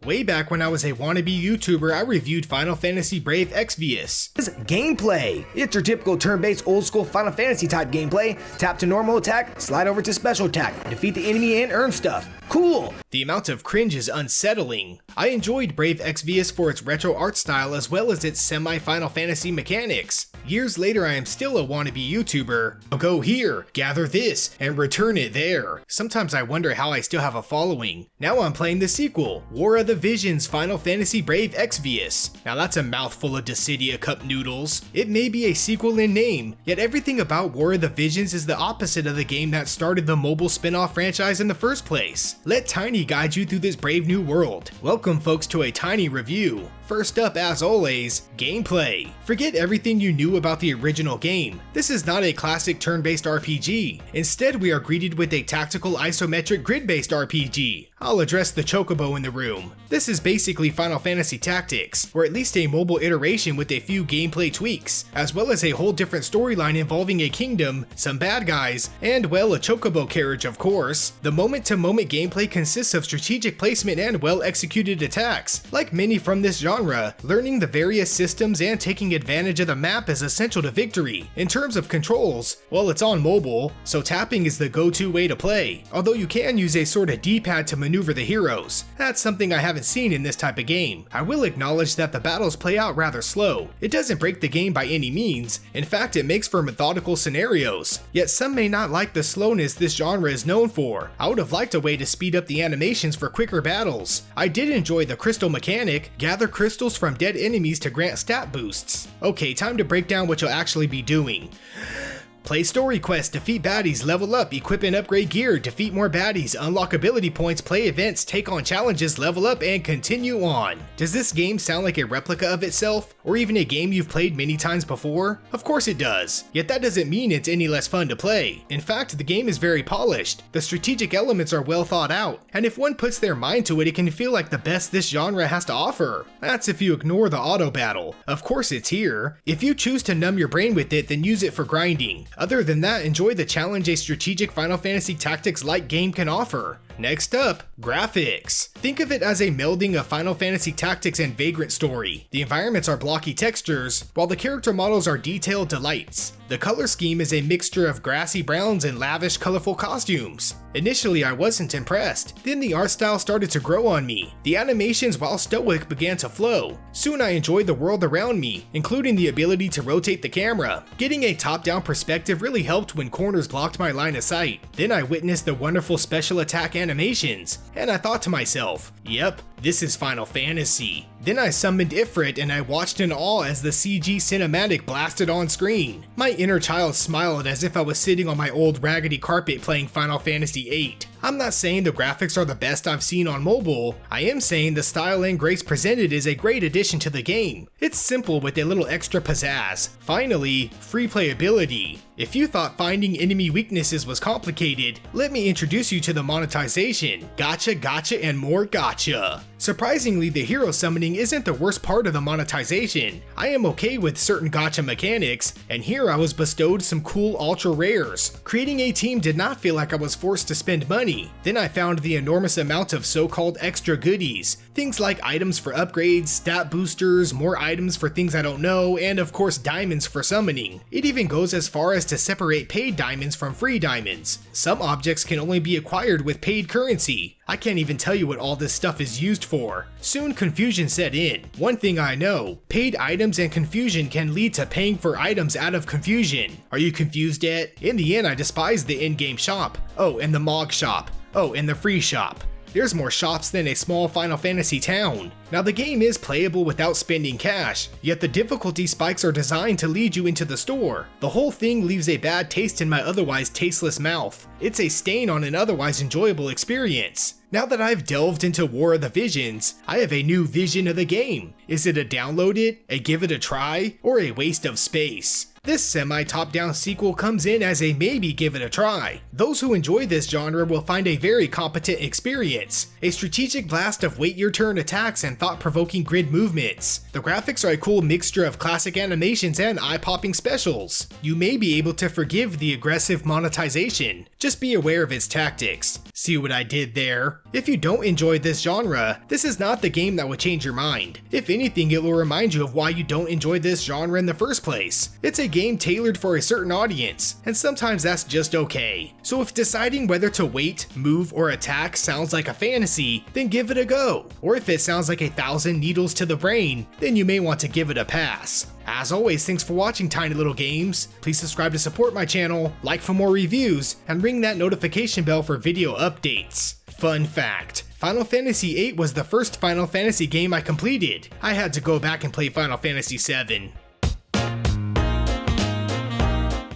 Way back when I was a wannabe YouTuber, I reviewed Final Fantasy Brave Exvius. Gameplay. It's your typical turn-based old-school Final Fantasy type gameplay. Tap to normal attack, slide over to special attack, defeat the enemy and earn stuff. Cool! The amount of cringe is unsettling. I enjoyed Brave Exvius for its retro art style as well as its semi-Final Fantasy mechanics. Years later, I am still a wannabe YouTuber. I'll go here, gather this, and return it there. Sometimes I wonder how I still have a following. Now I'm playing the sequel, War of the Visions Final Fantasy Brave Exvius. Now that's a mouthful of Dissidia cup noodles. It may be a sequel in name, yet everything about War of the Visions is the opposite of the game that started the mobile spin-off franchise in the first place. Let Tiny guide you through this brave new world. Welcome folks to a Tiny review. First up, as always, gameplay. Forget everything you knew about the original game. This is not a classic turn-based RPG. Instead, we are greeted with a tactical isometric grid-based RPG. I'll address the chocobo in the room. This is basically Final Fantasy Tactics, or at least a mobile iteration with a few gameplay tweaks, as well as a whole different storyline involving a kingdom, some bad guys, and well, a chocobo carriage of course. The moment-to-moment gameplay consists of strategic placement and well-executed attacks. Like many from this genre, learning the various systems and taking advantage of the map is essential to victory. In terms of controls, well, it's on mobile, so tapping is the go-to way to play, although you can use a sort of D-pad to maneuver the heroes. That's something I haven't seen in this type of game. I will acknowledge that the battles play out rather slow. It doesn't break the game by any means, in fact it makes for methodical scenarios. Yet some may not like the slowness this genre is known for. I would have liked a way to speed up the animations for quicker battles. I did enjoy the crystal mechanic, gather crystals from dead enemies to grant stat boosts. Okay, time to break down what you'll actually be doing. Play story quests, defeat baddies, level up, equip and upgrade gear, defeat more baddies, unlock ability points, play events, take on challenges, level up, and continue on. Does this game sound like a replica of itself? Or even a game you've played many times before? Of course it does. Yet that doesn't mean it's any less fun to play. In fact, the game is very polished, the strategic elements are well thought out, and if one puts their mind to it, it can feel like the best this genre has to offer. That's if you ignore the auto battle. Of course it's here. If you choose to numb your brain with it, then use it for grinding. Other than that, enjoy the challenge a strategic Final Fantasy Tactics-like game can offer. Next up, graphics. Think of it as a melding of Final Fantasy Tactics and Vagrant Story. The environments are blocky textures, while the character models are detailed delights. The color scheme is a mixture of grassy browns and lavish, colorful costumes. Initially, I wasn't impressed. Then the art style started to grow on me. The animations, while stoic, began to flow. Soon I enjoyed the world around me, including the ability to rotate the camera. Getting a top-down perspective really helped when corners blocked my line of sight. Then I witnessed the wonderful special attack animations, and I thought to myself, yep, this is Final Fantasy. Then I summoned Ifrit and I watched in awe as the CG cinematic blasted on screen. My inner child smiled as if I was sitting on my old raggedy carpet playing Final Fantasy VIII. I'm not saying the graphics are the best I've seen on mobile, I am saying the style and grace presented is a great addition to the game. It's simple with a little extra pizzazz. Finally, free playability. If you thought finding enemy weaknesses was complicated, let me introduce you to the monetization. Gotcha, gotcha, and more gotcha. Surprisingly, the hero summoning isn't the worst part of the monetization. I am okay with certain gotcha mechanics, and here I was bestowed some cool ultra rares. Creating a team did not feel like I was forced to spend money. Then I found the enormous amount of so-called extra goodies. Things like items for upgrades, stat boosters, more items for things I don't know, and of course diamonds for summoning. It even goes as far as to separate paid diamonds from free diamonds. Some objects can only be acquired with paid currency. I can't even tell you what all this stuff is used for. Soon confusion set in. One thing I know, paid items and confusion can lead to paying for items out of confusion. Are you confused yet? In the end, I despise the in-game shop. Oh, and the Mog shop. Oh, and the free shop. There's more shops than a small Final Fantasy town. Now the game is playable without spending cash, yet the difficulty spikes are designed to lead you into the store. The whole thing leaves a bad taste in my otherwise tasteless mouth. It's a stain on an otherwise enjoyable experience. Now that I've delved into War of the Visions, I have a new vision of the game. Is it a download it, a give it a try, or a waste of space? This semi-top-down sequel comes in as a maybe give it a try. Those who enjoy this genre will find a very competent experience, a strategic blast of wait your turn attacks and thought-provoking grid movements. The graphics are a cool mixture of classic animations and eye-popping specials. You may be able to forgive the aggressive monetization, just be aware of its tactics. See what I did there? If you don't enjoy this genre, this is not the game that would change your mind. If anything, it will remind you of why you don't enjoy this genre in the first place. It's a game tailored for a certain audience, and sometimes that's just okay. So if deciding whether to wait, move, or attack sounds like a fantasy, then give it a go. Or if it sounds like 1,000 needles to the brain, then you may want to give it a pass. As always, thanks for watching Tiny Little Games. Please subscribe to support my channel, like for more reviews, and ring that notification bell for video updates. Fun fact: Final Fantasy VIII was the first Final Fantasy game I completed. I had to go back and play Final Fantasy VII.